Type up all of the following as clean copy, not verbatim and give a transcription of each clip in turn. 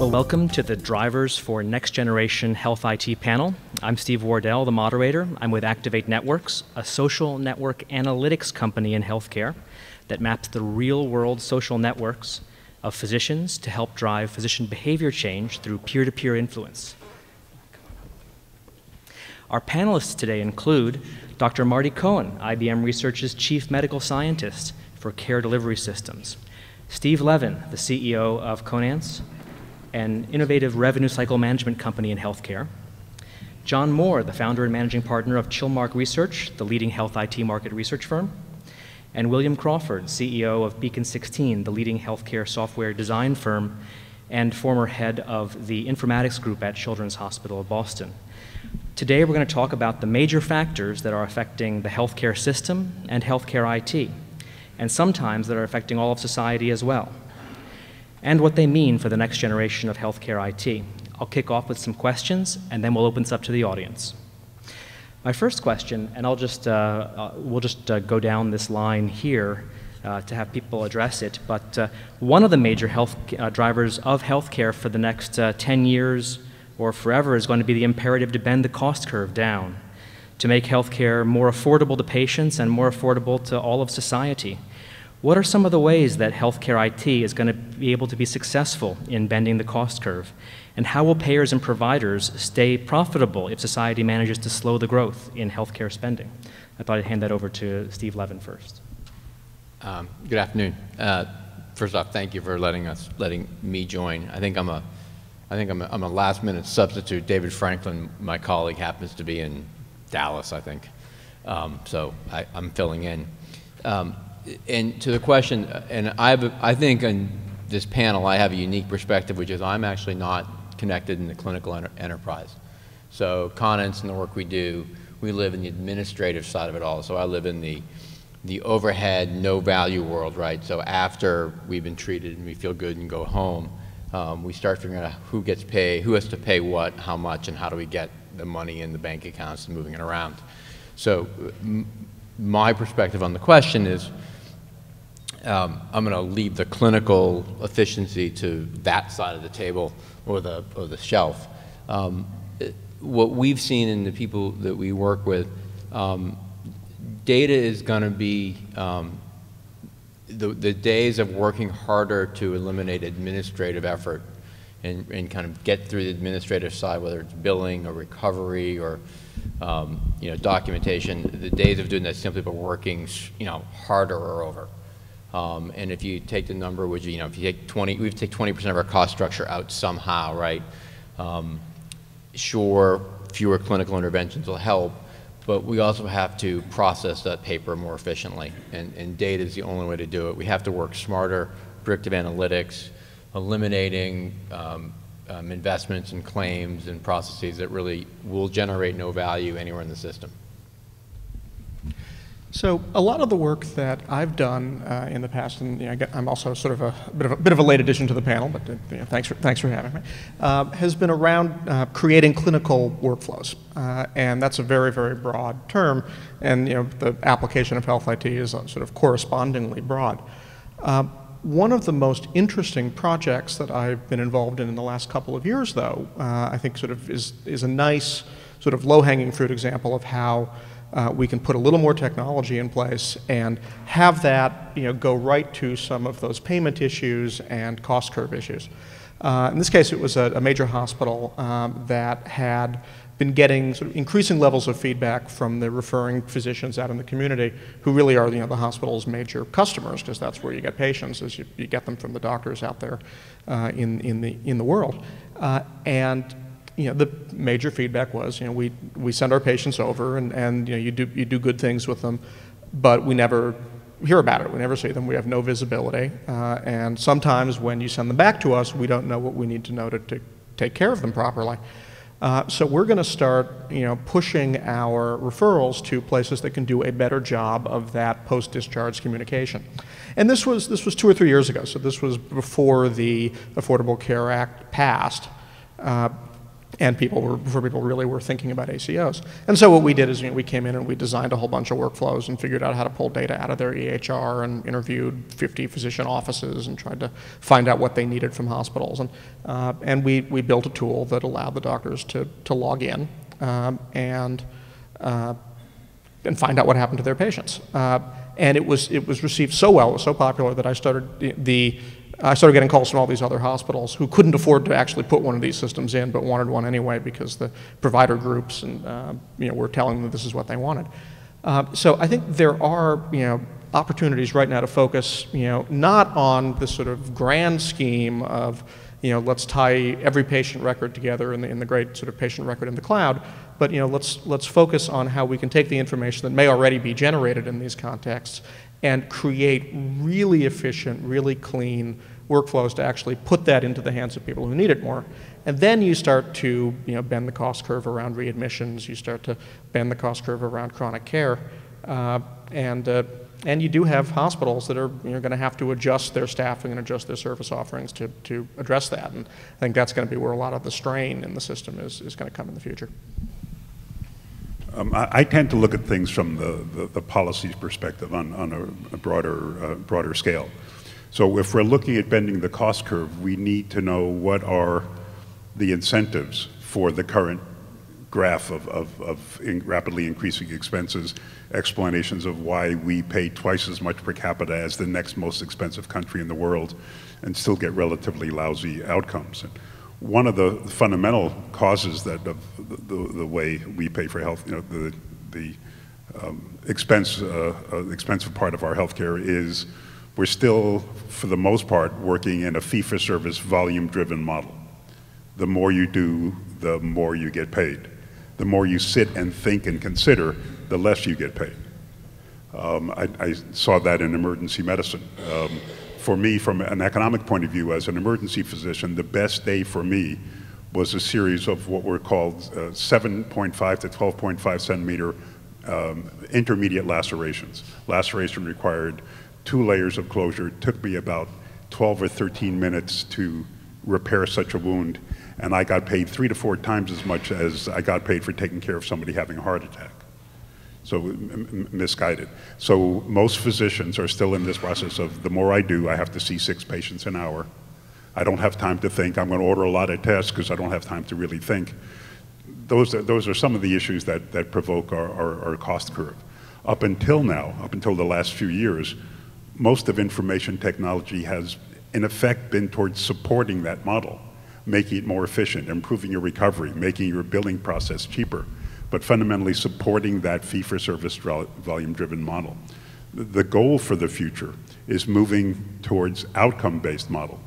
Well, welcome to the Drivers for Next Generation Health IT panel. I'm Steve Wardell, the moderator. I'm with Activate Networks, a social network analytics company in healthcare that maps the real-world social networks of physicians to help drive physician behavior change through peer-to-peer influence. Our panelists today include Dr. Marty Cohen, IBM Research's Chief Medical Scientist for Care Delivery Systems, Steve Levin, the CEO of Conance, an innovative revenue cycle management company in healthcare, John Moore, the founder and managing partner of Chilmark Research, the leading health IT market research firm, and William Crawford, CEO of Beacon 16, the leading healthcare software design firm and former head of the informatics group at Children's Hospital of Boston. Today we're going to talk about the major factors that are affecting the healthcare system and healthcare IT, and sometimes that are affecting all of society as well, and what they mean for the next generation of healthcare IT. I'll kick off with some questions, and then we'll open this up to the audience. My first question, and we'll just go down this line here to have people address it, but one of the major drivers of healthcare for the next 10 years or forever is going to be the imperative to bend the cost curve down, to make healthcare more affordable to patients and more affordable to all of society. What are some of the ways that healthcare IT is going to be able to be successful in bending the cost curve? And how will payers and providers stay profitable if society manages to slow the growth in healthcare spending? I thought I'd hand that over to Steve Levin first. Good afternoon. First off, thank you for letting me join. I think I'm a last-minute substitute. David Franklin, my colleague, happens to be in Dallas, I think. So I'm filling in. And to the question, and I think in this panel I have a unique perspective, which is I'm actually not connected in the clinical enterprise. So Conance and the work we do, we live in the administrative side of it all. So I live in the overhead, no value world, right? So after we've been treated and we feel good and go home, we start figuring out who gets paid, who has to pay what, how much, and how do we get the money in the bank accounts and moving it around. So my perspective on the question is, I'm going to leave the clinical efficiency to that side of the table or the shelf. What we've seen in the people that we work with, data is going to be the days of working harder to eliminate administrative effort and kind of get through the administrative side, whether it's billing or recovery or documentation. The days of doing that simply by working harder are over. And if you take the number, if you take 20, we take 20% of our cost structure out somehow, right? Sure, fewer clinical interventions will help, but we also have to process that paper more efficiently, and data is the only way to do it. We have to work smarter, predictive analytics, eliminating investments and claims and processes that really will generate no value anywhere in the system. So a lot of the work that I've done in the past, and I'm also sort of a bit of a late addition to the panel, but thanks for having me, has been around creating clinical workflows, and that's a very, very broad term, and the application of health IT is sort of correspondingly broad. One of the most interesting projects that I've been involved in the last couple of years, though, I think sort of is a nice sort of low-hanging fruit example of how we can put a little more technology in place and have that go right to some of those payment issues and cost curve issues. In this case, it was a major hospital that had been getting sort of increasing levels of feedback from the referring physicians out in the community, who really are the hospital's major customers, because that's where you get patients, is you get them from the doctors out there in the world. And the major feedback was, we send our patients over and you do good things with them, but we never hear about it. We never see them. We have no visibility. And sometimes when you send them back to us, we don't know what we need to know to take care of them properly. So we're going to start, pushing our referrals to places that can do a better job of that post-discharge communication. And this was 2 or 3 years ago. So this was before the Affordable Care Act passed. and before people really were thinking about ACOs. And so what we did is we came in and we designed a whole bunch of workflows and figured out how to pull data out of their EHR and interviewed 50 physician offices and tried to find out what they needed from hospitals. And we built a tool that allowed the doctors to log in and find out what happened to their patients. And it was received so well, it was so popular that I started getting calls from all these other hospitals who couldn't afford to actually put one of these systems in, but wanted one anyway because the provider groups and were telling them this is what they wanted. So I think there are opportunities right now to focus not on this sort of grand scheme of let's tie every patient record together in the great sort of patient record in the cloud, but let's focus on how we can take the information that may already be generated in these contexts and create really efficient, really clean workflows to actually put that into the hands of people who need it more. And then you start to bend the cost curve around readmissions, you start to bend the cost curve around chronic care, and you do have hospitals that are going to have to adjust their staffing and adjust their service offerings to address that. And I think that's going to be where a lot of the strain in the system is going to come in the future. I tend to look at things from the policy perspective on a broader scale. So if we're looking at bending the cost curve, we need to know what are the incentives for the current graph of rapidly increasing expenses, explanations of why we pay twice as much per capita as the next most expensive country in the world and still get relatively lousy outcomes. And one of the fundamental causes of the way we pay for health, the expensive part of our healthcare is we're still, for the most part, working in a fee-for-service, volume-driven model. The more you do, the more you get paid. The more you sit and think and consider, the less you get paid. I saw that in emergency medicine. For me, from an economic point of view, as an emergency physician, the best day for me was a series of what were called 7.5 to 12.5 centimeter intermediate lacerations. Laceration required 2 layers of closure. It took me about 12 or 13 minutes to repair such a wound, and I got paid 3 to 4 times as much as I got paid for taking care of somebody having a heart attack. So misguided. So most physicians are still in this process of the more I do, I have to see 6 patients an hour. I don't have time to think. I'm going to order a lot of tests because I don't have time to really think. Those are some of the issues that provoke our cost curve. Up until now, up until the last few years, most of information technology has, in effect, been towards supporting that model, making it more efficient, improving your recovery, making your billing process cheaper, but fundamentally supporting that fee-for-service volume-driven model. The goal for the future is moving towards outcome-based model.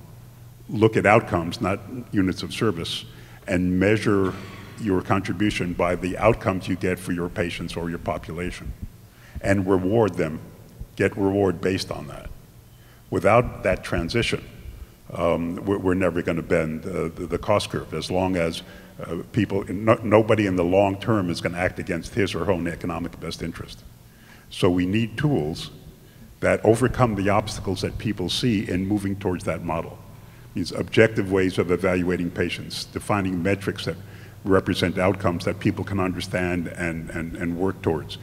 Look at outcomes, not units of service, and measure your contribution by the outcomes you get for your patients or your population, and reward them, get reward based on that. Without that transition, we're never going to bend the cost curve, as long as nobody in the long term is going to act against his or her own economic best interest. So we need tools that overcome the obstacles that people see in moving towards that model. These objective ways of evaluating patients, defining metrics that represent outcomes that people can understand and work towards.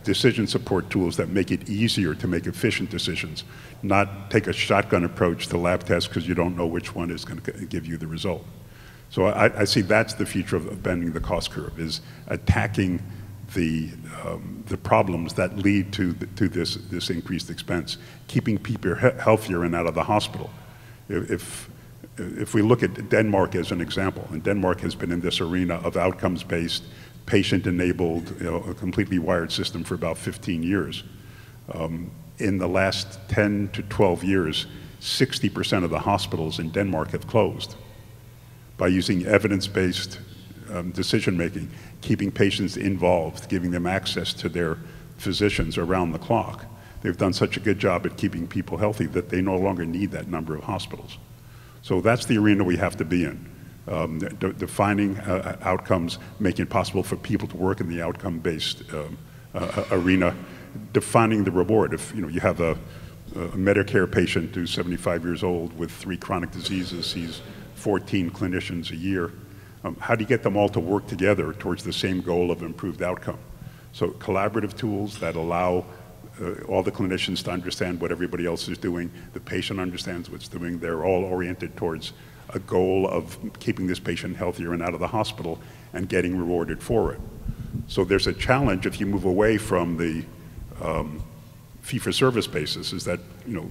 Decision support tools that make it easier to make efficient decisions, not take a shotgun approach to lab tests because you don't know which one is going to give you the result. So I see that's the future of bending the cost curve, is attacking the problems that lead to this increased expense, keeping people healthier and out of the hospital. If we look at Denmark as an example, and Denmark has been in this arena of outcomes-based, patient-enabled, a completely wired system for about 15 years. In the last 10 to 12 years, 60% of the hospitals in Denmark have closed. By using evidence-based decision-making, keeping patients involved, giving them access to their physicians around the clock. They've done such a good job at keeping people healthy that they no longer need that number of hospitals. So that's the arena we have to be in. Defining outcomes, making it possible for people to work in the outcome-based arena, defining the reward. If you have a Medicare patient who's 75 years old with 3 chronic diseases, sees 14 clinicians a year, How do you get them all to work together towards the same goal of improved outcome? So collaborative tools that allow all the clinicians to understand what everybody else is doing, the patient understands what's doing, they're all oriented towards a goal of keeping this patient healthier and out of the hospital and getting rewarded for it. So there's a challenge if you move away from the fee-for-service basis, is that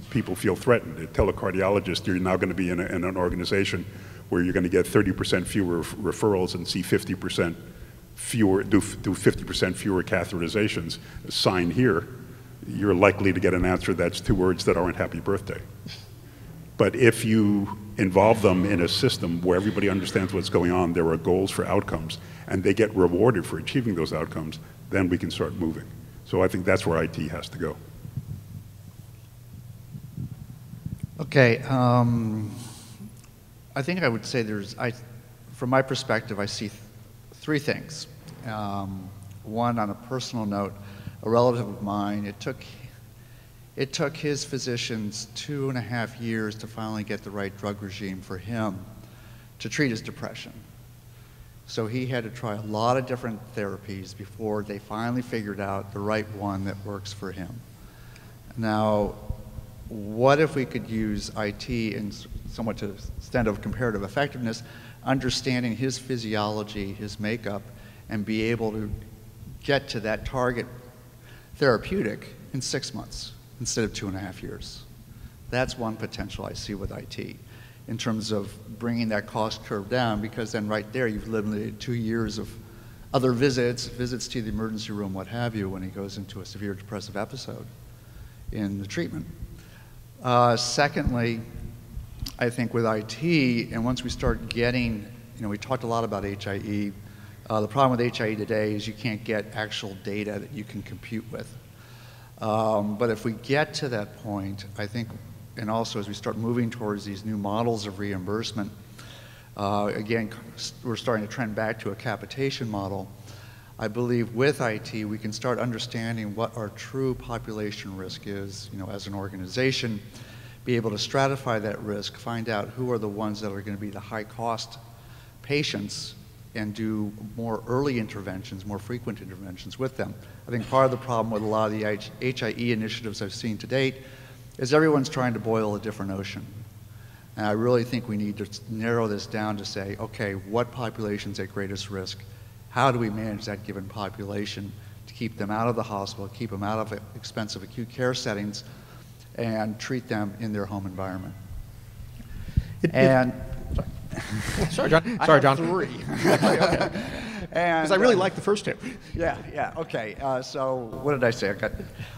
people feel threatened. They tell a cardiologist you're now going to be in an organization where you're going to get 30% fewer referrals and see 50% fewer, do 50% fewer catheterizations. Sign here. You're likely to get an answer that's 2 words that aren't happy birthday. But if you involve them in a system where everybody understands what's going on, there are goals for outcomes, and they get rewarded for achieving those outcomes, then we can start moving. So I think that's where IT has to go. Okay, I think I would say from my perspective, I see 3 things. One, on a personal note, a relative of mine, it took his physicians 2.5 years to finally get the right drug regime for him to treat his depression. So he had to try a lot of different therapies before they finally figured out the right one that works for him. Now, what if we could use IT in somewhat to the extent of comparative effectiveness, understanding his physiology, his makeup, and be able to get to that target therapeutic in 6 months instead of 2.5 years. That's one potential I see with IT in terms of bringing that cost curve down, because then right there you've eliminated 2 years of other visits to the emergency room, what have you, when he goes into a severe depressive episode in the treatment. Secondly, I think with IT, and once we start getting, we talked a lot about HIE. The problem with HIE today is you can't get actual data that you can compute with. But if we get to that point, I think, and also as we start moving towards these new models of reimbursement, again, we're starting to trend back to a capitation model. I believe with IT, we can start understanding what our true population risk is, as an organization, be able to stratify that risk, find out who are the ones that are going to be the high-cost patients, and do more early interventions, more frequent interventions with them. I think part of the problem with a lot of the HIE initiatives I've seen to date is everyone's trying to boil a different ocean. And I really think we need to narrow this down to say, okay, what population's at greatest risk? How do we manage that given population to keep them out of the hospital, keep them out of expensive acute care settings, and treat them in their home environment? Sorry, John. Sorry, John. 3. Because I really like the first 2. Yeah, okay. So what did I say?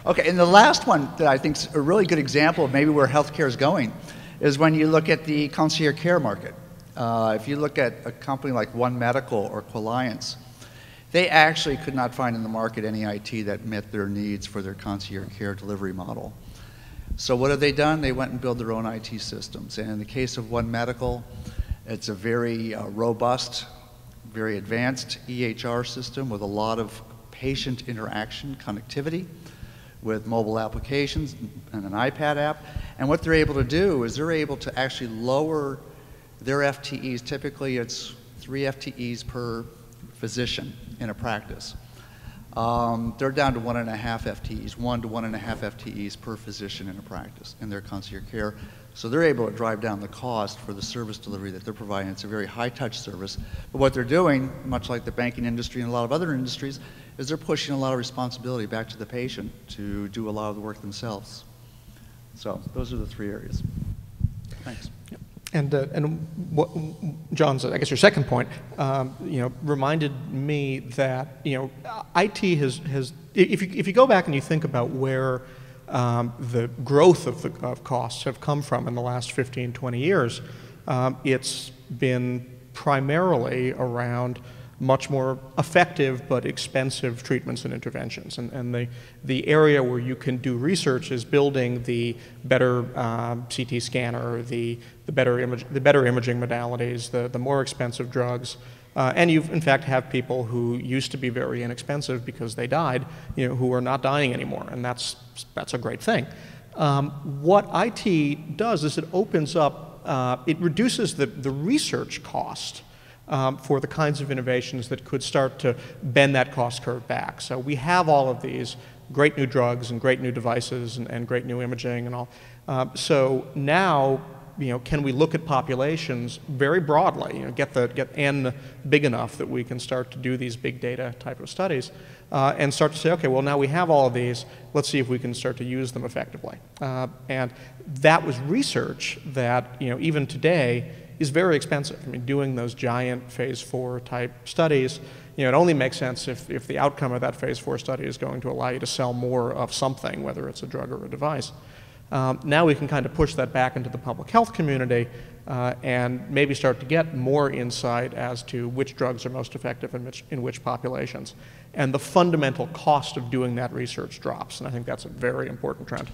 Okay, and the last one that I think is a really good example of maybe where healthcare is going is when you look at the concierge care market. If you look at a company like One Medical or Qualliance, they actually could not find in the market any IT that met their needs for their concierge care delivery model. So what have they done? They went and built their own IT systems. And in the case of One Medical, it's a very robust, very advanced EHR system with a lot of patient interaction connectivity with mobile applications and an iPad app. And what they're able to do is they're able to actually lower their FTEs. Typically, it's 3 FTEs per physician in a practice. They're down to 1.5 FTEs, 1 to 1.5 FTEs per physician in a practice in their concierge care. So they're able to drive down the cost for the service delivery that they're providing. It's a very high-touch service. But what they're doing, much like the banking industry and a lot of other industries, is they're pushing a lot of responsibility back to the patient to do a lot of the work themselves. So those are the 3 areas. Thanks. And what John's, I guess your second point, reminded me that IT has if you go back and you think about where the growth of costs have come from in the last 15, 20 years, it's been primarily around much more effective but expensive treatments and interventions. And the area where you can do research is building the better CT scanner, the better imaging modalities, the more expensive drugs. And you, in fact, have people who used to be very inexpensive because they died, who are not dying anymore, and that's a great thing. What IT does is it opens up, it reduces the research cost for the kinds of innovations that could start to bend that cost curve back. So we have all of these great new drugs and great new devices and great new imaging and all. So now, can we look at populations very broadly, get N big enough that we can start to do these big data type of studies and start to say, okay, well, now we have all of these, let's see if we can start to use them effectively. And that was research that, even today is very expensive. I mean, doing those giant phase 4 type studies, it only makes sense if the outcome of that phase 4 study is going to allow you to sell more of something, whether it's a drug or a device. Now we can kind of push that back into the public health community and maybe start to get more insight as to which drugs are most effective in which populations. And the fundamental cost of doing that research drops, and I think that's a very important trend.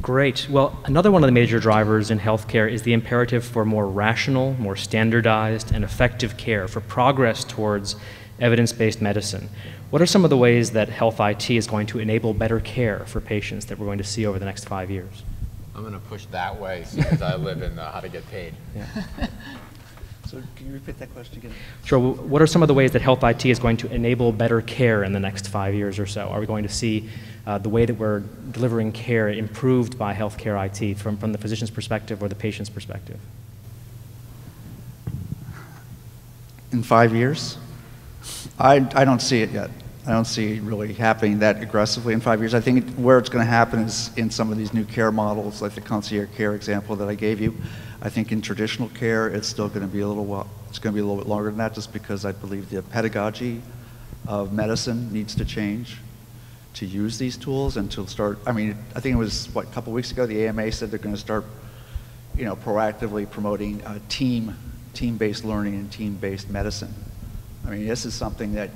Great. Well, another one of the major drivers in healthcare is the imperative for more rational, more standardized, and effective care, for progress towards evidence-based medicine. What are some of the ways that health IT is going to enable better care for patients that we're going to see over the next 5 years? I'm going to push that way since I live in how to get paid. Yeah. So can you repeat that question again? Sure. What are some of the ways that health IT is going to enable better care in the next 5 years or so? Are we going to see the way that we're delivering care improved by healthcare IT from the physician's perspective or the patient's perspective? In 5 years? I don't see it yet. I don't see it really happening that aggressively in 5 years. I think where it's going to happen is in some of these new care models, like the concierge care example that I gave you. I think in traditional care, it's still going to be a little while. It's going to be a little bit longer than that, just because I believe the pedagogy of medicine needs to change to use these tools and to start. I mean, I think it was a couple weeks ago, the AMA said they're going to start, proactively promoting team-based learning and team-based medicine. I mean, this is something that,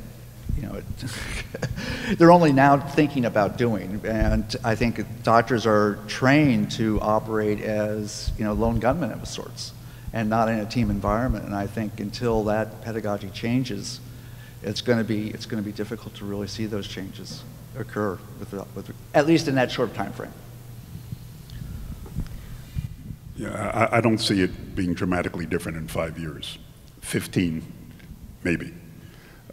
they're only now thinking about doing. And I think doctors are trained to operate as, lone gunmen of sorts and not in a team environment. And I think until that pedagogy changes, it's going to be difficult to really see those changes occur, at least in that short time frame. Yeah, I don't see it being dramatically different in 5 years. 15, maybe.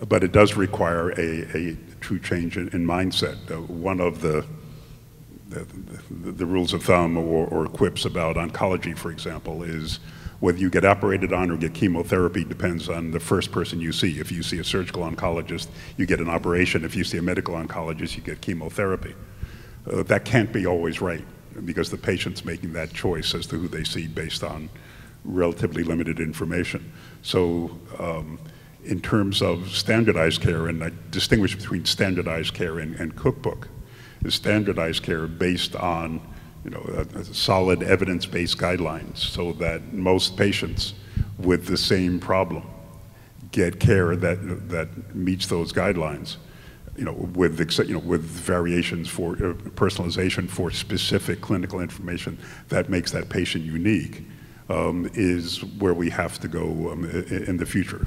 But it does require a true change in mindset. One of the rules of thumb or quips about oncology, for example, is whether you get operated on or get chemotherapy depends on the first person you see. If you see a surgical oncologist, you get an operation. If you see a medical oncologist, you get chemotherapy. That can't be always right, because the patient's making that choice as to who they see based on relatively limited information. So in terms of standardized care, and I distinguish between standardized care and cookbook, is standardized care based on solid evidence-based guidelines, so that most patients with the same problem get care that meets those guidelines, with variations for personalization for specific clinical information that makes that patient unique, is where we have to go in the future.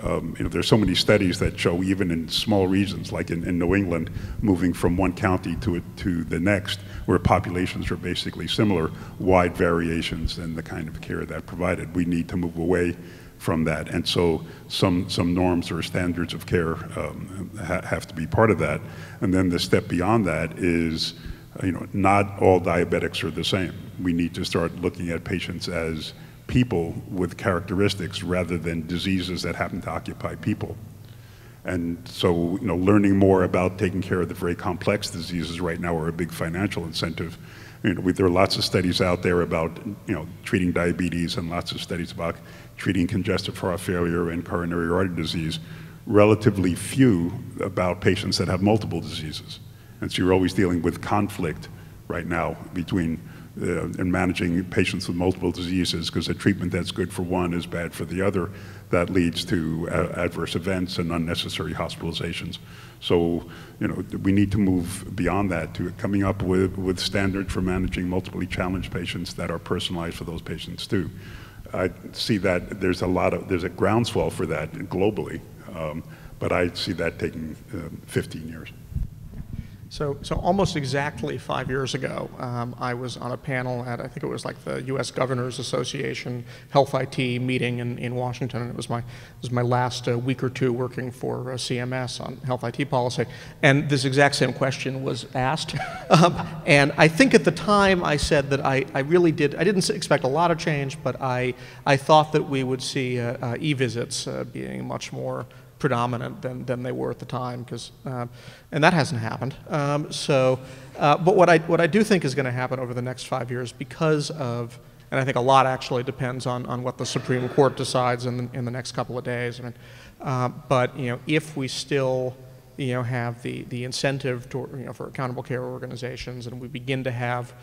There's so many studies that show, even in small regions, like in New England, moving from one county to the next, where populations are basically similar, wide variations in the kind of care that provided. We need to move away from that, and so some norms or standards of care have to be part of that. And then the step beyond that is, not all diabetics are the same. We need to start looking at patients as people with characteristics rather than diseases that happen to occupy people. And so, learning more about taking care of the very complex diseases right now are a big financial incentive. There are lots of studies out there about, treating diabetes, and lots of studies about treating congestive heart failure and coronary artery disease. Relatively few about patients that have multiple diseases. And so you're always dealing with conflict right now between in managing patients with multiple diseases, because a treatment that's good for one is bad for the other. That leads to adverse events and unnecessary hospitalizations. So, we need to move beyond that to coming up with standards for managing multiply challenged patients that are personalized for those patients too. I see that there's a groundswell for that globally, but I see that taking 15 years. So almost exactly 5 years ago, I was on a panel at, I think it was like the U.S. Governors Association Health IT meeting in Washington, and it was my last week or two working for CMS on health IT policy, and this exact same question was asked. And I think at the time I said that I didn't expect a lot of change, but I thought that we would see e-visits being much more predominant than they were at the time, and that hasn't happened. But what I do think is going to happen over the next 5 years, because of, and I think a lot actually depends on what the Supreme Court decides in the next couple of days. I mean, but if we still have the incentive to, for accountable care organizations, and we begin to have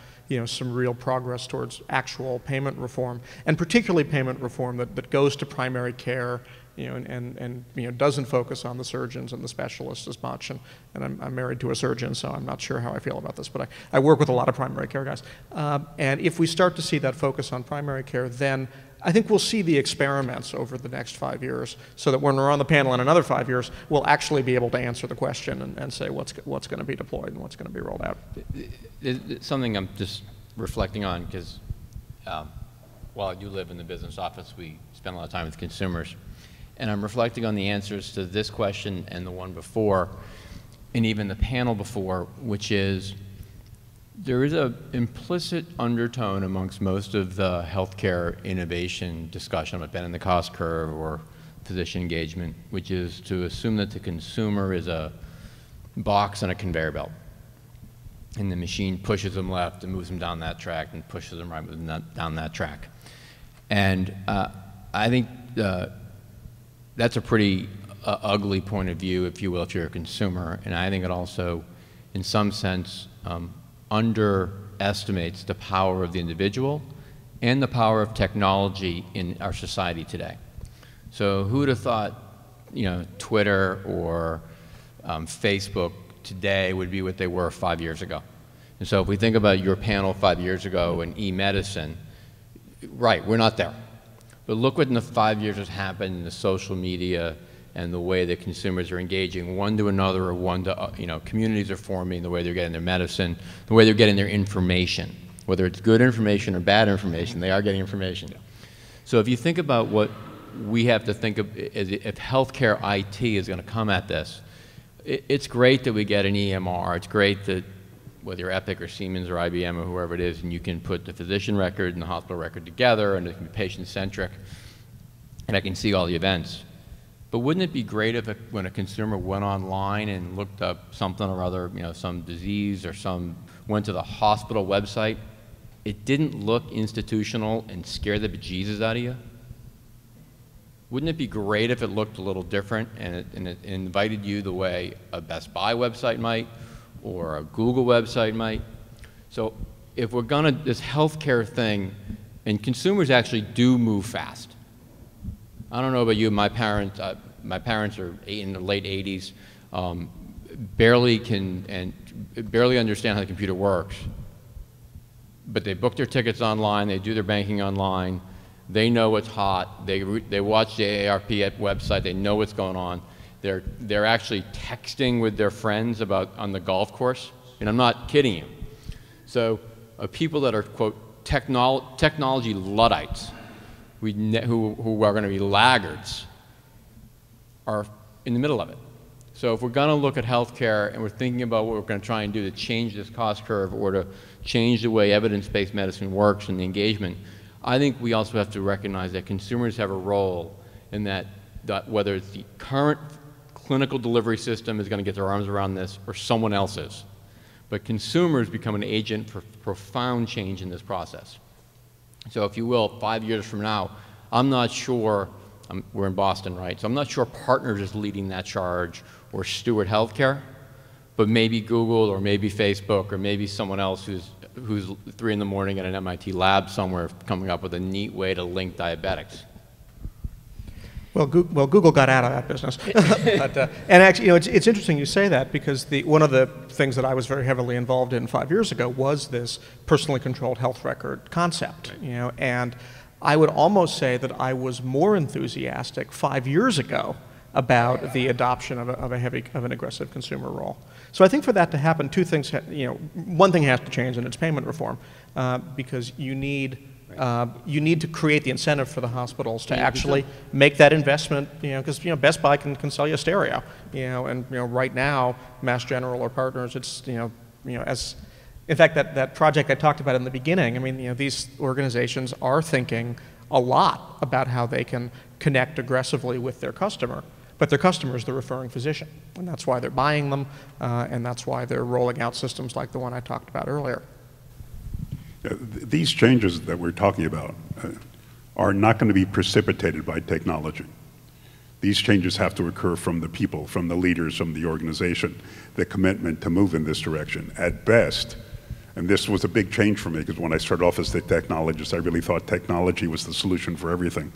some real progress towards actual payment reform, and particularly payment reform that goes to primary care, and doesn't focus on the surgeons and the specialists as much. And I'm married to a surgeon, so I'm not sure how I feel about this, but I work with a lot of primary care guys. And if we start to see that focus on primary care, then I think we'll see the experiments over the next 5 years, so that when we're on the panel in another 5 years, we'll actually be able to answer the question and say what's going to be deployed and what's going to be rolled out. It's something I'm just reflecting on, because while I do live in the business office, we spend a lot of time with consumers. And I'm reflecting on the answers to this question and the one before, and even the panel before, which is there is an implicit undertone amongst most of the healthcare innovation discussion about bending the cost curve or physician engagement, which is to assume that the consumer is a box on a conveyor belt, and the machine pushes them left and moves them down that track and pushes them right, moves them down that track. And I think that's a pretty ugly point of view, if you will, if you're a consumer. And I think it also, in some sense, underestimates the power of the individual and the power of technology in our society today. So who would have thought, Twitter or Facebook today would be what they were 5 years ago? And so if we think about your panel 5 years ago in e-medicine, right, we're not there. But look what in the 5 years has happened in the social media and the way that consumers are engaging one to another, or one to, communities are forming, the way they're getting their medicine, the way they're getting their information. Whether it's good information or bad information, they are getting information. So if you think about what we have to think of, if healthcare IT is going to come at this, it's great that we get an EMR. It's great that whether you're Epic or Siemens or IBM or whoever it is, and you can put the physician record and the hospital record together, and it can be patient-centric, and I can see all the events. But wouldn't it be great if when a consumer went online and looked up something or other, some disease, or went to the hospital website, it didn't look institutional and scare the bejesus out of you? Wouldn't it be great if it looked a little different and it invited you the way a Best Buy website might, or a Google website might? So if we're gonna, this healthcare thing, and consumers actually do move fast. I don't know about you, my parents are in the late 80s, barely understand how the computer works, but they book their tickets online, they do their banking online, they know what's hot, they watch the AARP website, they know what's going on. They're actually texting with their friends on the golf course, and I'm not kidding you. So people that are, quote, technology Luddites, who are going to be laggards, are in the middle of it. So if we're going to look at healthcare and we're thinking about what we're going to try and do to change this cost curve, or to change the way evidence-based medicine works and the engagement, I think we also have to recognize that consumers have a role in that whether it's the current clinical delivery system is going to get their arms around this, or someone else's. But consumers become an agent for profound change in this process. So if you will, 5 years from now, I'm not sure, we're in Boston, right? So I'm not sure Partners is leading that charge, or Steward Healthcare, but maybe Google, or maybe Facebook, or maybe someone else who's 3 in the morning at an MIT lab somewhere coming up with a neat way to link diabetics. Well, Google got out of that business. And actually, it's interesting you say that, because one of the things that I was very heavily involved in 5 years ago was this personally controlled health record concept. And I would almost say that I was more enthusiastic 5 years ago about the adoption of an aggressive consumer role. So I think for that to happen, two things, one thing has to change, and it's payment reform, because you need to create the incentive for the hospitals to actually make that investment, because Best Buy can sell you a stereo, and right now Mass General or partners, it's as in fact that project I talked about in the beginning. I mean, these organizations are thinking a lot about how they can connect aggressively with their customer, but their customer is the referring physician, and that's why they're buying them, and that's why they're rolling out systems like the one I talked about earlier. These changes that we're talking about are not going to be precipitated by technology. These changes have to occur from the people, from the leaders, from the organization, the commitment to move in this direction. At best, and this was a big change for me, because when I started off as a technologist, I really thought technology was the solution for everything.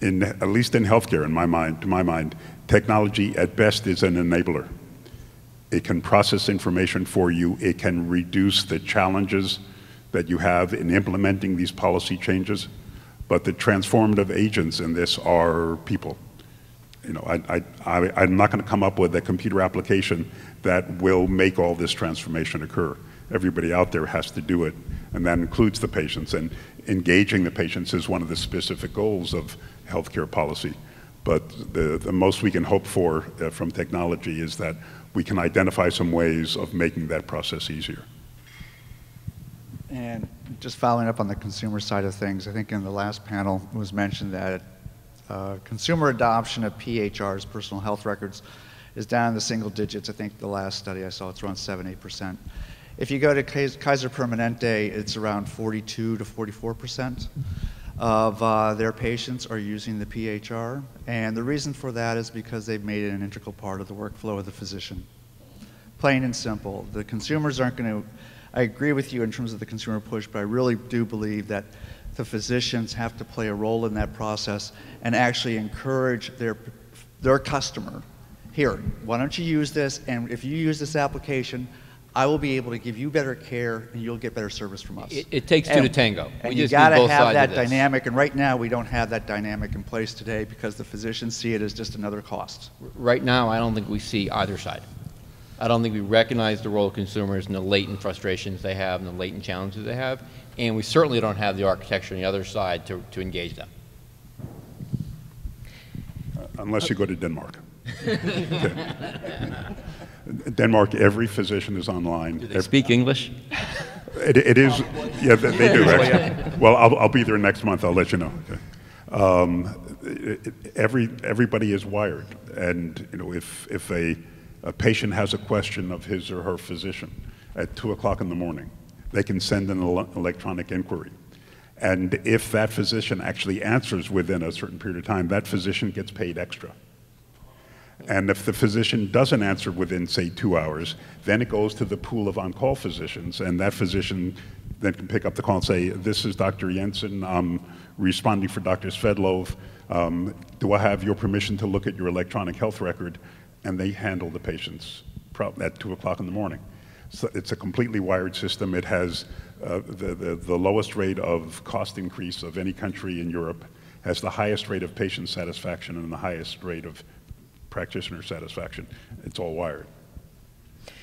At least in healthcare, to my mind, technology at best is an enabler. It can process information for you. It can reduce the challenges that you have in implementing these policy changes. But the transformative agents in this are people. I'm not going to come up with a computer application that will make all this transformation occur. Everybody out there has to do it, and that includes the patients. And engaging the patients is one of the specific goals of healthcare policy. But the most we can hope for from technology is that we can identify some ways of making that process easier. And just following up on the consumer side of things, I think in the last panel it was mentioned that consumer adoption of PHRs, personal health records, is down in the single digits. I think the last study I saw, it's around 7-8%. If you go to Kaiser Permanente, it's around 42 to 44% of their patients are using the PHR. And the reason for that is because they've made it an integral part of the workflow of the physician. Plain and simple. The consumers aren't going to, I agree with you in terms of the consumer push, but I really do believe that the physicians have to play a role in that process and actually encourage their customer. Here, why don't you use this, and if you use this application, I will be able to give you better care and you'll get better service from us. It takes two to tango. And you got to have that dynamic, and right now we don't have that dynamic in place today because the physicians see it as just another cost. Right now, I don't think we see either side. I don't think we recognize the role of consumers and the latent frustrations they have and the latent challenges they have, and we certainly don't have the architecture on the other side to engage them. Unless you go to Denmark. Denmark, every physician is online. Do they speak English? It is, yeah, they do actually. Well, I'll be there next month. I'll let you know. Okay. Everybody is wired, and if a patient has a question of his or her physician at 2 o'clock in the morning, they can send an electronic inquiry. And if that physician actually answers within a certain period of time, that physician gets paid extra. And if the physician doesn't answer within, say, 2 hours, then it goes to the pool of on-call physicians, and that physician then can pick up the call and say, this is Dr. Jensen, I'm responding for Dr. Svedlov. Do I have your permission to look at your electronic health record? And they handle the patients at 2 o'clock in the morning. So it's a completely wired system. It has the lowest rate of cost increase of any country in Europe, has the highest rate of patient satisfaction and the highest rate of practitioner satisfaction. It's all wired.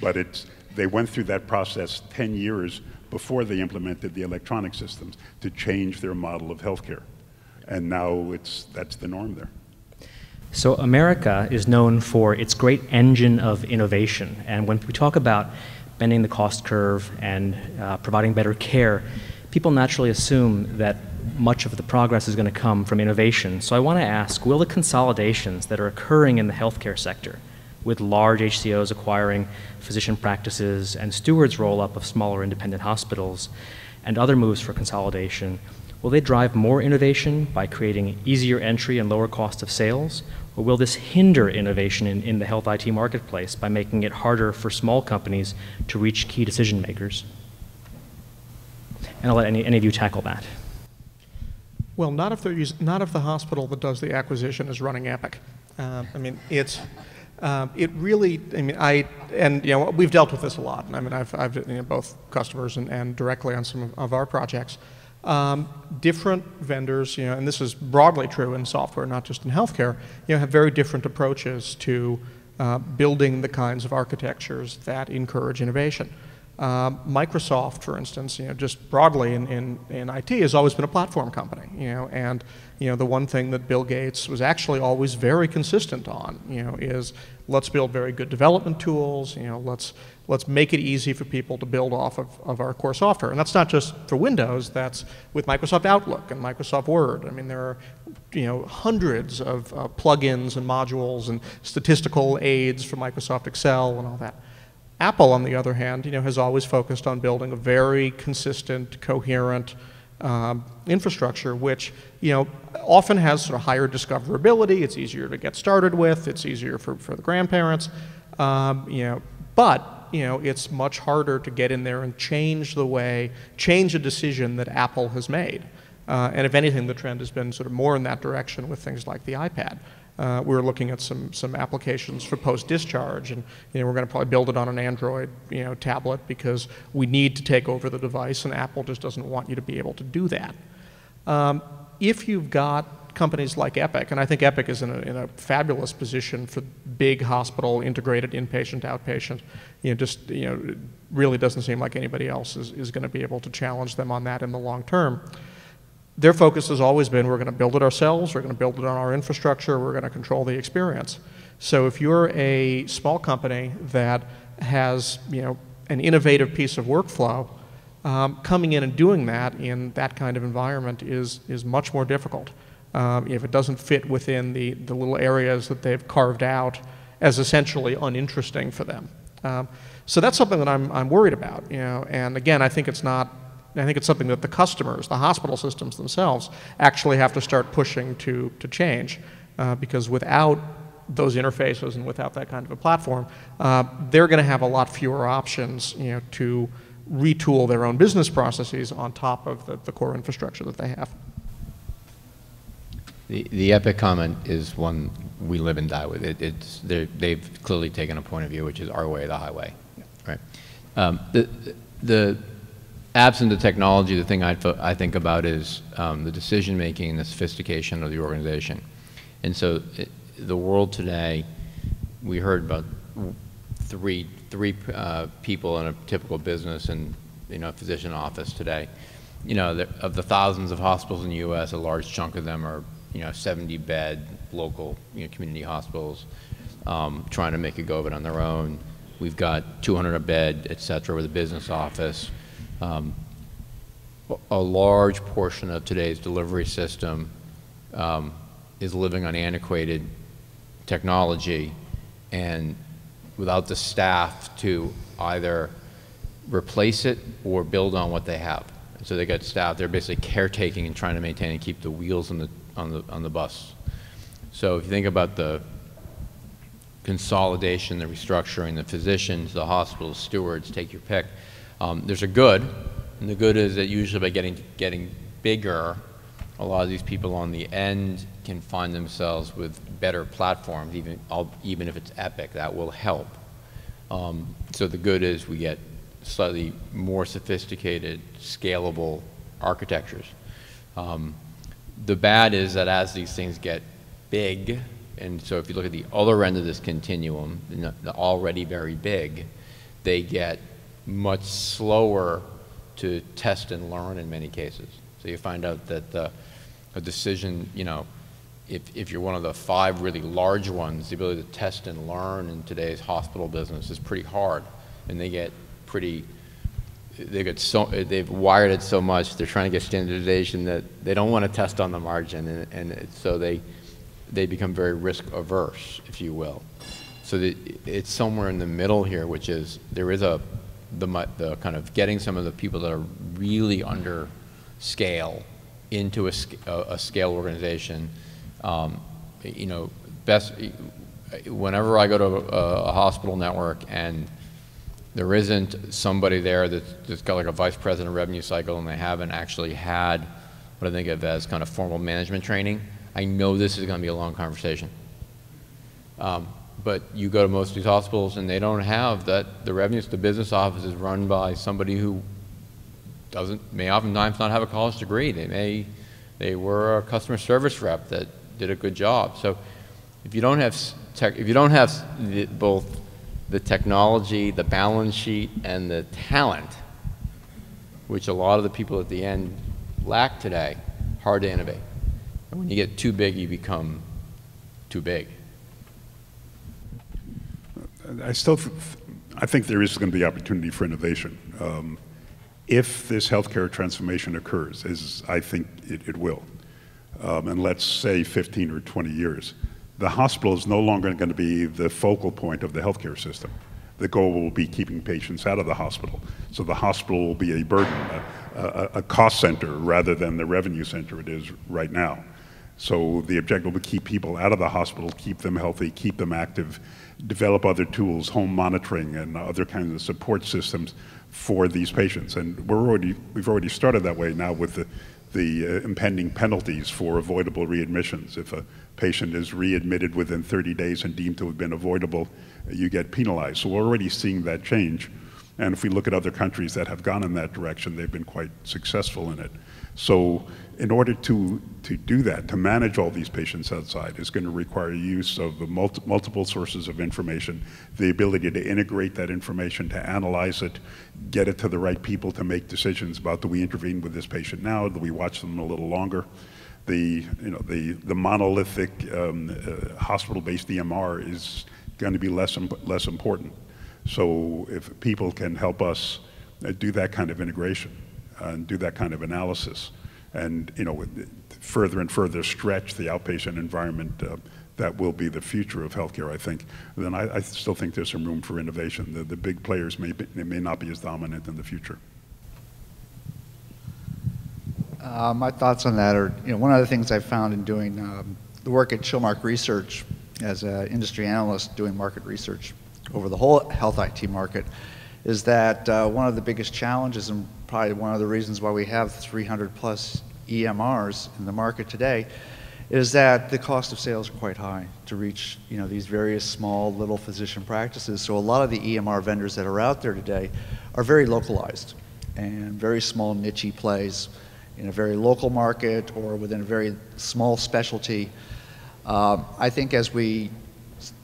But they went through that process 10 years before they implemented the electronic systems to change their model of healthcare. And now that's the norm there. So America is known for its great engine of innovation. And when we talk about bending the cost curve and providing better care, people naturally assume that much of the progress is going to come from innovation. So I want to ask, will the consolidations that are occurring in the healthcare sector, with large HCOs acquiring physician practices and stewards roll-up of smaller independent hospitals, and other moves for consolidation, will they drive more innovation by creating easier entry and lower cost of sales? Or will this hinder innovation in the health IT marketplace by making it harder for small companies to reach key decision makers? And I'll let any of you tackle that. Well, not if the hospital that does the acquisition is running Epic. I mean, it really. I mean, we've dealt with this a lot. I mean, I've both customers and directly on some of our projects. Different vendors, and this is broadly true in software, not just in healthcare, have very different approaches to building the kinds of architectures that encourage innovation. Microsoft, for instance, just broadly in IT, has always been a platform company, and the one thing that Bill Gates was actually always very consistent on, is let's build very good development tools, let's make it easy for people to build off of our core software. And that's not just for Windows, that's with Microsoft Outlook and Microsoft Word. I mean, there are hundreds of plugins and modules and statistical aids for Microsoft Excel and all that. Apple, on the other hand, has always focused on building a very consistent, coherent infrastructure, which often has sort of higher discoverability. It's easier to get started with. It's easier for the grandparents. But it's much harder to get in there and change a decision that Apple has made. And if anything, the trend has been sort of more in that direction with things like the iPad. We're looking at some applications for post-discharge, and we're going to probably build it on an Android tablet because we need to take over the device, and Apple just doesn't want you to be able to do that. If you've got companies like Epic, and I think Epic is in a fabulous position for big hospital integrated inpatient outpatient, really doesn't seem like anybody else is going to be able to challenge them on that in the long term. Their focus has always been, we're going to build it ourselves, we're going to build it on our infrastructure, we're going to control the experience. So if you're a small company that has an innovative piece of workflow, coming in and doing that in that kind of environment is much more difficult if it doesn't fit within the little areas that they've carved out as essentially uninteresting for them. So that's something that I'm worried about. And again, I think it's something that the customers, the hospital systems themselves, actually have to start pushing to change, because without those interfaces and without that kind of a platform, they're going to have a lot fewer options, to retool their own business processes on top of the core infrastructure that they have. The Epic comment is one we live and die with. They've clearly taken a point of view, which is our way or the highway, right? The absent the technology, the thing I think about is the decision making and the sophistication of the organization. And so the world today, we heard about three people in a typical business and a physician office today. Of the thousands of hospitals in the U.S., a large chunk of them are 70-bed local community hospitals trying to make a go of it on their own. We've got 200-bed, et cetera, with a business office. A large portion of today's delivery system is living on antiquated technology and without the staff to either replace it or build on what they have. And so they got staff, they're basically caretaking and trying to maintain and keep the wheels on the bus. So if you think about the consolidation, the restructuring, the physicians, the hospitals, stewards, take your pick. There's a good, and the good is that usually by getting bigger, a lot of these people on the end can find themselves with better platforms, even if it's Epic. That will help. So the good is we get slightly more sophisticated, scalable architectures. The bad is that as these things get big, and so if you look at the other end of this continuum, the already very big, they get much slower to test and learn in many cases. So you find out that a decision, if you're one of the 5 really large ones, the ability to test and learn in today's hospital business is pretty hard, and they've wired it so much, they're trying to get standardization that they don't want to test on the margin, and so they become very risk averse, if you will. So it's somewhere in the middle here, which is there is the kind of getting some of the people that are really under scale into a scale organization. Whenever I go to a hospital network and there isn't somebody there that's got like a vice president of revenue cycle and they haven't actually had what I think of as kind of formal management training, I know this is going to be a long conversation. But you go to most of these hospitals and they don't have that. The business office is run by somebody who may oftentimes not have a college degree. They were a customer service rep that did a good job. So if you don't have both the technology, the balance sheet, and the talent, which a lot of the people at the end lack today, hard to innovate. And when you get too big, you become too big. I think there is going to be opportunity for innovation. If this healthcare transformation occurs, as I think it will, and let's say 15 or 20 years, the hospital is no longer going to be the focal point of the healthcare system. The goal will be keeping patients out of the hospital. So the hospital will be a burden, a cost center rather than the revenue center it is right now. So the objective will be keep people out of the hospital, keep them healthy, keep them active, develop other tools, home monitoring and other kinds of support systems for these patients. And we've already started that way now with the impending penalties for avoidable readmissions. If a patient is readmitted within 30 days and deemed to have been avoidable, you get penalized. So we're already seeing that change. And if we look at other countries that have gone in that direction, they've been quite successful in it. So in order to do that, to manage all these patients outside, is going to require use of multiple sources of information, the ability to integrate that information, to analyze it, get it to the right people to make decisions about, do we intervene with this patient now, do we watch them a little longer? The monolithic hospital-based EMR is going to be less important. So if people can help us do that kind of integration and do that kind of analysis, and further and further stretch the outpatient environment that will be the future of healthcare, I think, then I still think there's some room for innovation. The big players may not be as dominant in the future. My thoughts on that are, one of the things I've found in doing the work at Chillmark Research as an industry analyst doing market research over the whole health IT market is that one of the biggest challenges, and probably one of the reasons why we have 300 plus EMRs in the market today, is that the cost of sales are quite high to reach these various small little physician practices. So a lot of the EMR vendors that are out there today are very localized and very small niche plays in a very local market or within a very small specialty. I think as we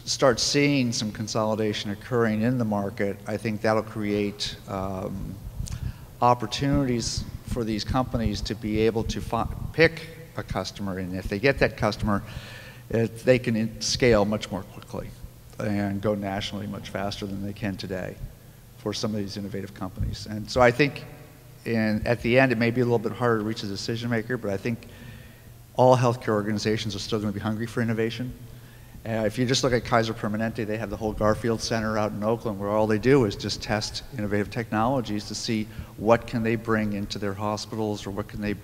start seeing some consolidation occurring in the market, I think that'll create opportunities for these companies to be able to pick a customer, and if they get that customer, they can scale much more quickly and go nationally much faster than they can today for some of these innovative companies. And so I think at the end it may be a little bit harder to reach a decision maker, but I think all healthcare organizations are still going to be hungry for innovation. If you just look at Kaiser Permanente, they have the whole Garfield Center out in Oakland where all they do is just test innovative technologies to see what can they bring into their hospitals or what can they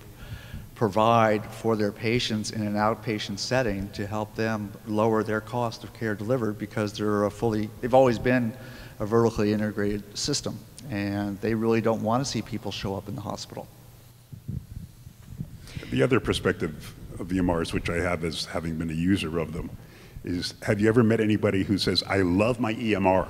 provide for their patients in an outpatient setting to help them lower their cost of care delivered, because they've always been a vertically integrated system and they really don't want to see people show up in the hospital. The other perspective of EMRs, which I have as having been a user of them, is, have you ever met anybody who says, I love my EMR,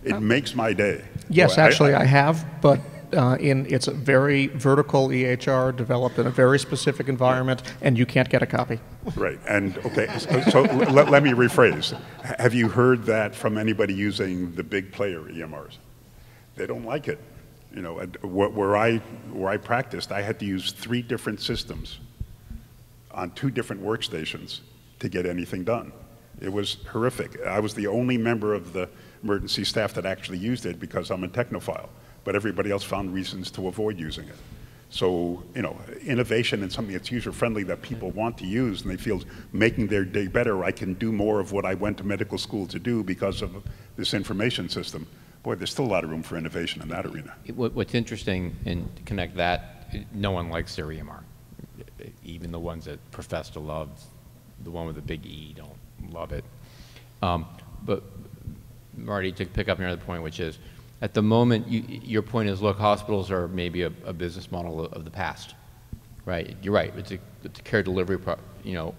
it makes my day? Yes, actually I have, but it's a very vertical EHR developed in a very specific environment, and you can't get a copy. Right, and okay, so let me rephrase. Have you heard that from anybody using the big player EMRs? They don't like it. Where I practiced, I had to use 3 different systems on 2 different workstations to get anything done. It was horrific. I was the only member of the emergency staff that actually used it because I'm a technophile, but everybody else found reasons to avoid using it. So, innovation and something that's user-friendly that people want to use and they feel making their day better, I can do more of what I went to medical school to do because of this information system. Boy, there's still a lot of room for innovation in that arena. What's interesting, and to connect that, no one likes their EMR. Even the ones that profess to love the one with the big E don't love it. But Marty, to pick up on your other point, which is, at the moment, your point is, look, hospitals are maybe a business model of the past, right? You're right. It's a care delivery,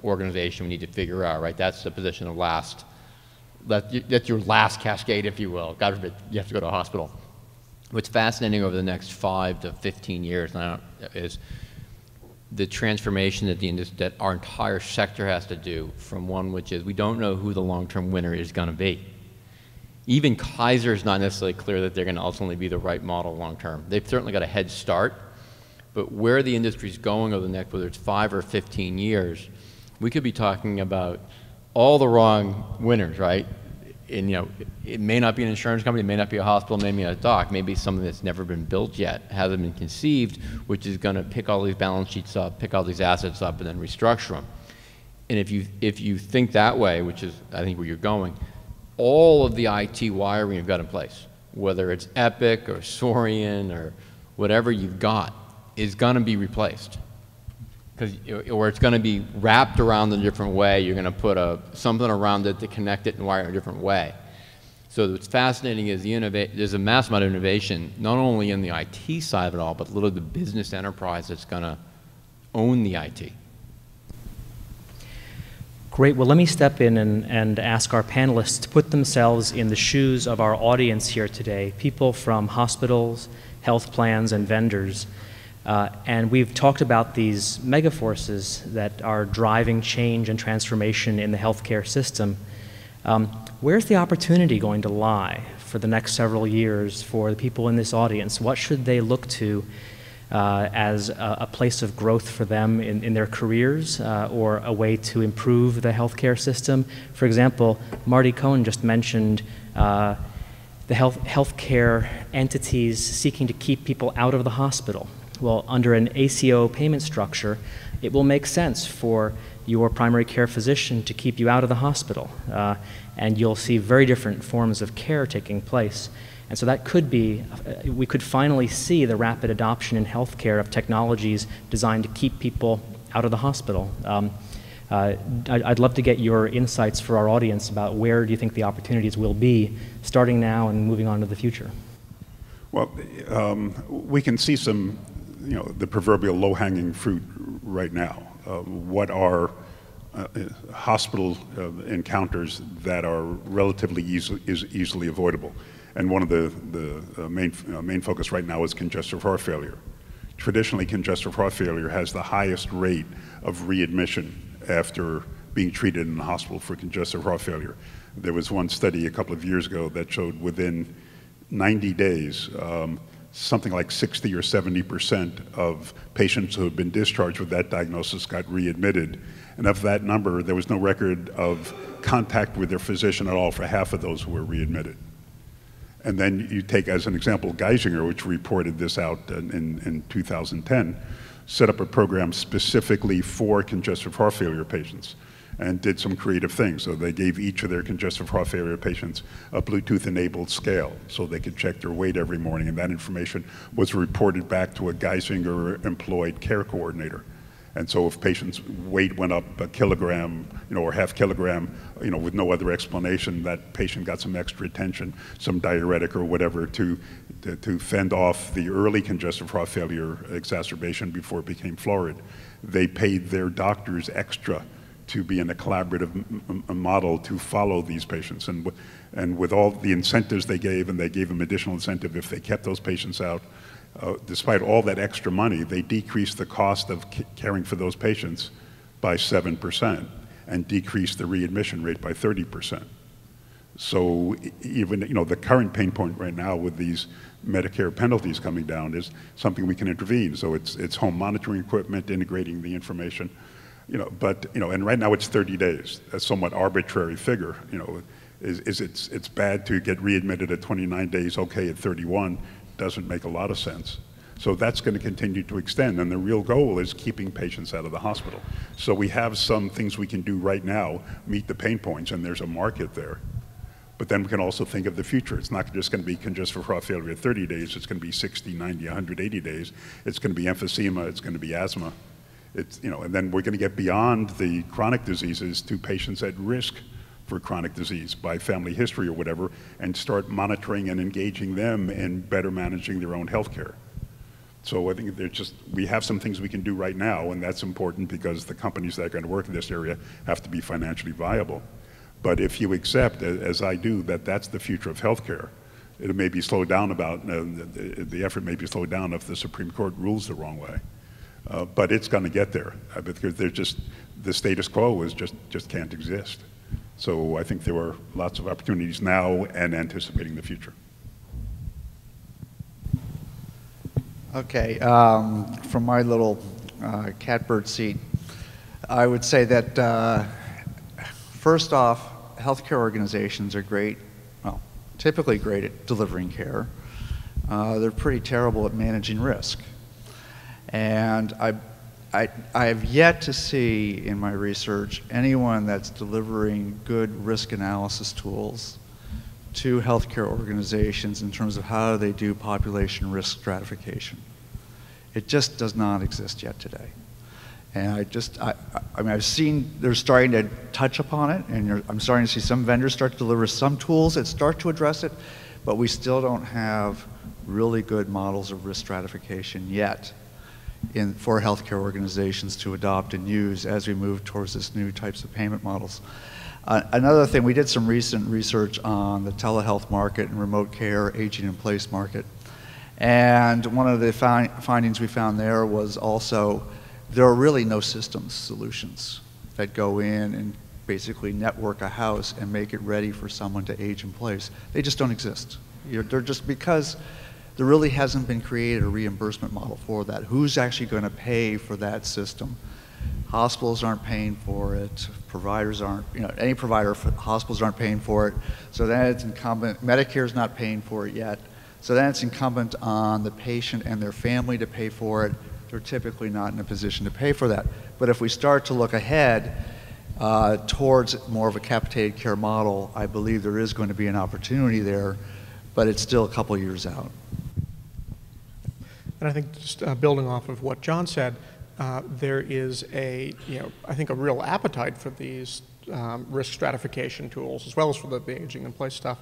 organization we need to figure out, right? That's the position of last. That's your last cascade, if you will. God forbid you have to go to a hospital. What's fascinating over the next 5 to 15 years is the transformation that our entire sector has to do from one which is we don't know who the long-term winner is going to be. Even Kaiser is not necessarily clear that they're going to ultimately be the right model long-term. They've certainly got a head start, but where the industry's going over the next, whether it's 5 or 15 years, we could be talking about all the wrong winners, right? And it may not be an insurance company, it may not be a hospital, maybe a doc, maybe something that's never been built yet, hasn't been conceived, which is going to pick all these balance sheets up, pick all these assets up, and then restructure them. And if you think that way, which is I think where you're going, all of the IT wiring you've got in place, whether it's Epic or Sorian or whatever you've got, is going to be replaced. Or it's going to be wrapped around in a different way. You're going to put something around it to connect it and wire it in a different way. So what's fascinating is there's a massive amount of innovation, not only in the IT side of it all, but literally the business enterprise that's going to own the IT. Great. Well, let me step in and ask our panelists to put themselves in the shoes of our audience here today, people from hospitals, health plans, and vendors. And we've talked about these megaforces that are driving change and transformation in the healthcare system. Where's the opportunity going to lie for the next several years for the people in this audience? What should they look to as a place of growth for them in their careers or a way to improve the healthcare system? For example, Marty Cohen just mentioned the healthcare entities seeking to keep people out of the hospital. Well, under an ACO payment structure, it will make sense for your primary care physician to keep you out of the hospital, and you'll see very different forms of care taking place. And so that could be, we could finally see the rapid adoption in healthcare of technologies designed to keep people out of the hospital. I'd love to get your insights for our audience about where do you think the opportunities will be starting now and moving on to the future. Well, we can see some, the proverbial low-hanging fruit right now. What are hospital encounters that are relatively easily avoidable? And one of the main focus right now is congestive heart failure. Traditionally, congestive heart failure has the highest rate of readmission after being treated in the hospital for congestive heart failure. There was one study a couple of years ago that showed within 90 days, something like 60 or 70% of patients who had been discharged with that diagnosis got readmitted. And of that number, there was no record of contact with their physician at all for half of those who were readmitted. And then you take as an example Geisinger, which reported this out in 2010, set up a program specifically for congestive heart failure patients and did some creative things. So they gave each of their congestive heart failure patients a Bluetooth-enabled scale so they could check their weight every morning, and that information was reported back to a Geisinger-employed care coordinator. And so if patients' weight went up a kilogram, or half kilogram, with no other explanation, that patient got some extra attention, some diuretic or whatever to fend off the early congestive heart failure exacerbation before it became florid. They paid their doctors extra to be in a collaborative model to follow these patients. And with all the incentives they gave, and they gave them additional incentive if they kept those patients out, despite all that extra money, they decreased the cost of caring for those patients by 7% and decreased the readmission rate by 30%. So even, the current pain point right now with these Medicare penalties coming down is something we can intervene. So it's home monitoring equipment, integrating the information, and right now it's 30 days, a somewhat arbitrary figure, it's bad to get readmitted at 29 days, okay at 31, doesn't make a lot of sense. So that's going to continue to extend, and the real goal is keeping patients out of the hospital. So we have some things we can do right now, meet the pain points, and there's a market there. But then we can also think of the future. It's not just going to be congestive heart failure at 30 days, it's going to be 60, 90, 180 days. It's going to be emphysema, it's going to be asthma. And then we're going to get beyond the chronic diseases to patients at risk for chronic disease by family history or whatever, and start monitoring and engaging them in better managing their own health care. So I think we have some things we can do right now, and that's important because the companies that are going to work in this area have to be financially viable. But if you accept, as I do, that that's the future of healthcare, It may be slowed down the effort may be slowed down if the Supreme Court rules the wrong way. But it's going to get there because the status quo just can't exist. So I think there are lots of opportunities now and anticipating the future. Okay, from my little catbird seat, I would say that first off, healthcare organizations are great, well, typically great at delivering care. They're pretty terrible at managing risk. And I have yet to see in my research anyone that's delivering good risk analysis tools to healthcare organizations in terms of how they do population risk stratification. It just does not exist yet today. And I mean, I've seen they're starting to touch upon it, and I'm starting to see some vendors start to deliver some tools that start to address it, but we still don't have really good models of risk stratification yet for healthcare organizations to adopt and use as we move towards this new types of payment models. Another thing, we did some recent research on the telehealth market and remote care, aging in place market. And one of the findings we found there was also there are really no systems solutions that go in and basically network a house and make it ready for someone to age in place. They just don't exist. They're just because there really hasn't been created a reimbursement model for that. Who's actually going to pay for that system? Hospitals aren't paying for it. Providers aren't, any provider, hospitals aren't paying for it. So then it's incumbent, Medicare's not paying for it yet. So then it's incumbent on the patient and their family to pay for it. They're typically not in a position to pay for that. But if we start to look ahead towards more of a capitated care model, I believe there is going to be an opportunity there, but it's still a couple years out. And I think just building off of what John said, there is I think a real appetite for these risk stratification tools, as well as for the aging in place stuff.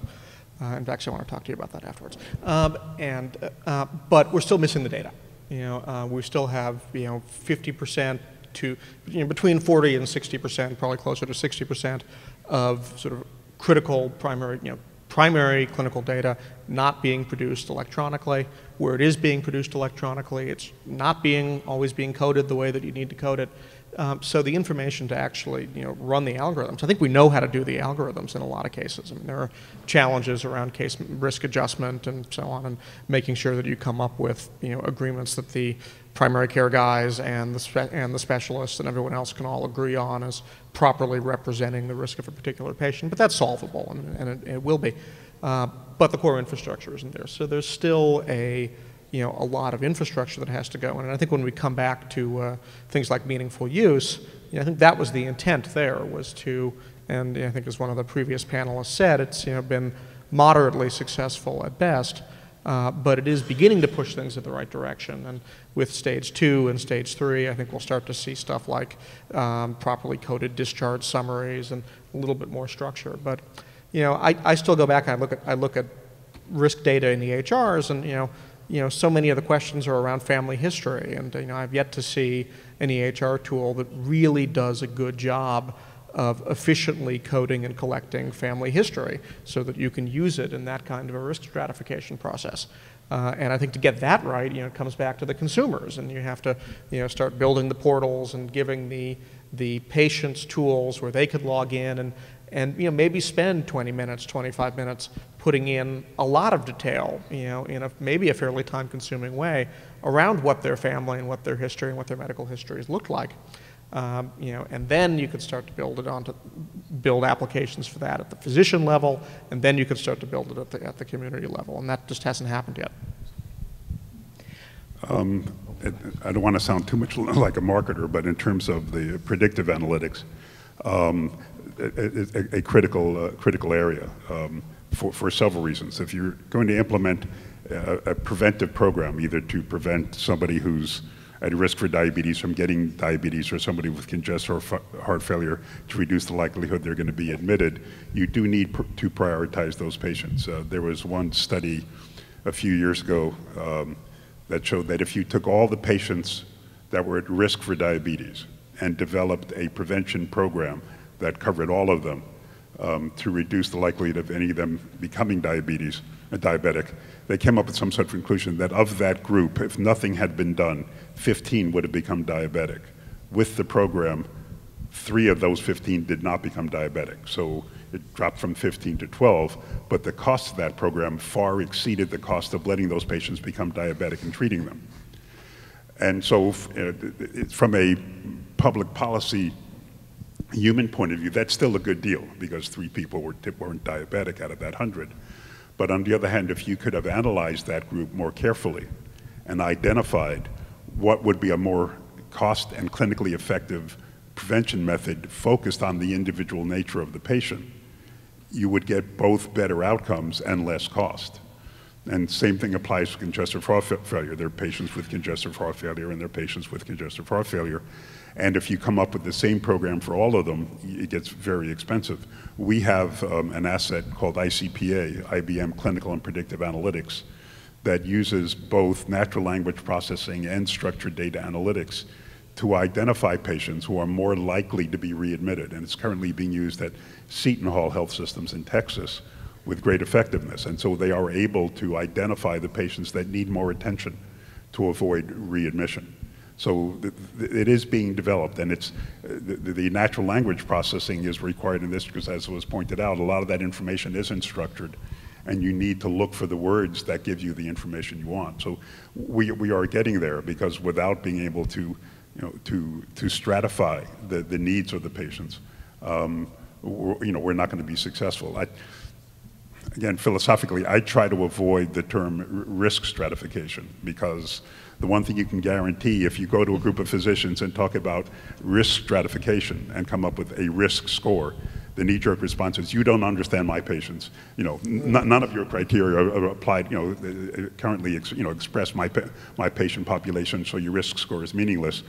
In fact, I want to talk to you about that afterwards. But we're still missing the data. We still have 50% to between 40 and 60%, probably closer to 60% of sort of critical primary clinical data not being produced electronically. Where it is being produced electronically, it's not always being coded the way that you need to code it. So the information to actually run the algorithms, I think we know how to do the algorithms in a lot of cases. I mean, there are challenges around case risk adjustment and so on, and making sure that you come up with agreements that the primary care guys and the specialists and everyone else can all agree on as properly representing the risk of a particular patient. But that's solvable, and it will be. But the core infrastructure isn't there. So there's still a lot of infrastructure that has to go. And I think when we come back to things like meaningful use, I think that was the intent there, was to, and I think as one of the previous panelists said, it's been moderately successful at best, but it is beginning to push things in the right direction. And with stage 2 and stage 3, I think we'll start to see stuff like properly coded discharge summaries and a little bit more structure. But I still go back and I look at risk data in the EHRs, and so many of the questions are around family history, and I've yet to see an EHR tool that really does a good job of efficiently coding and collecting family history so that you can use it in that kind of a risk stratification process. And I think to get that right, it comes back to the consumers, and you have to start building the portals and giving the patients tools where they could log in and maybe spend 20 minutes, 25 minutes putting in a lot of detail, in maybe a fairly time-consuming way around what their family and what their history and what their medical histories looked like. And then you could start to build applications for that at the physician level, and then you could start to build it at the community level, and that just hasn't happened yet. I don't want to sound too much like a marketer, but in terms of the predictive analytics, a critical area for several reasons. If you're going to implement a preventive program, either to prevent somebody who's at risk for diabetes from getting diabetes, or somebody with congestive heart failure to reduce the likelihood they're going to be admitted, you do need to prioritize those patients. There was one study a few years ago that showed that if you took all the patients that were at risk for diabetes and developed a prevention program that covered all of them, to reduce the likelihood of any of them becoming diabetic, they came up with some sort of conclusion that of that group, if nothing had been done, 15 would have become diabetic. With the program, 3 of those 15 did not become diabetic. So it dropped from 15 to 12, but the cost of that program far exceeded the cost of letting those patients become diabetic and treating them. And so from a public policy human point of view, that's still a good deal because 3 people weren't diabetic out of that 100. But on the other hand, if you could have analyzed that group more carefully and identified what would be a more cost and clinically effective prevention method focused on the individual nature of the patient, you would get both better outcomes and less cost. And same thing applies to congestive heart failure. There are patients with congestive heart failure and there are patients with congestive heart failure. And if you come up with the same program for all of them, it gets very expensive. We have an asset called ICPA, IBM Clinical and Predictive Analytics, that uses both natural language processing and structured data analytics to identify patients who are more likely to be readmitted. And it's currently being used at Seton Hall Health Systems in Texas with great effectiveness. And so they are able to identify the patients that need more attention to avoid readmission. So it is being developed, and it's the natural language processing is required in this because, as was pointed out, a lot of that information isn't structured, and you need to look for the words that give you the information you want. So we are getting there because without being able to, to stratify the needs of the patients, we're not going to be successful. Again, philosophically, I try to avoid the term risk stratification because the one thing you can guarantee, if you go to a group of physicians and talk about risk stratification and come up with a risk score, the knee-jerk response is, you don't understand my patients. None of your criteria are applied, currently express my patient population, so your risk score is meaningless.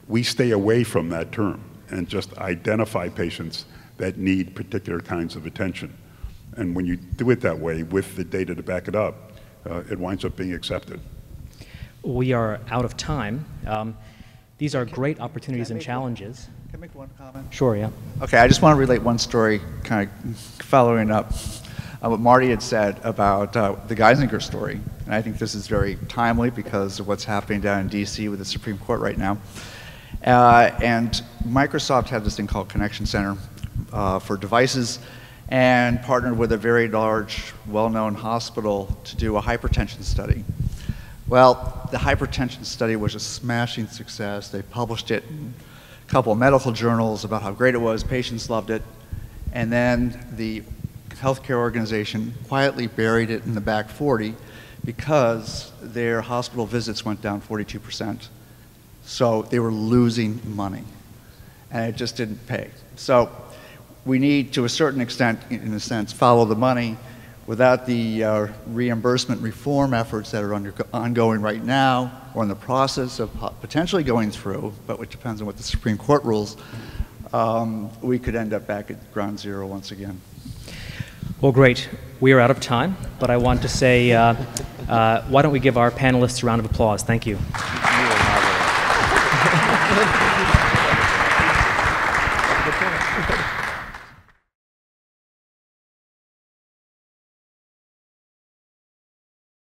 We stay away from that term and just identify patients that need particular kinds of attention. And when you do it that way with the data to back it up, it winds up being accepted. We are out of time. These are great opportunities and challenges. Can I make one comment? Sure, yeah. Okay, I just want to relate one story, kind of following up what Marty had said about the Geisinger story. And I think this is very timely because of what's happening down in DC with the Supreme Court right now. And Microsoft had this thing called Connection Center for devices and partnered with a very large, well-known hospital to do a hypertension study. Well, the hypertension study was a smashing success. They published it in a couple of medical journals about how great it was. Patients loved it. And then the healthcare organization quietly buried it in the back 40 because their hospital visits went down 42%. So they were losing money, and it just didn't pay. So we need, to a certain extent, in a sense, follow the money. Without the reimbursement reform efforts that are ongoing right now, or in the process of potentially going through, but it depends on what the Supreme Court rules, we could end up back at ground zero once again. Well, great. We are out of time, but I want to say, why don't we give our panelists a round of applause? Thank you.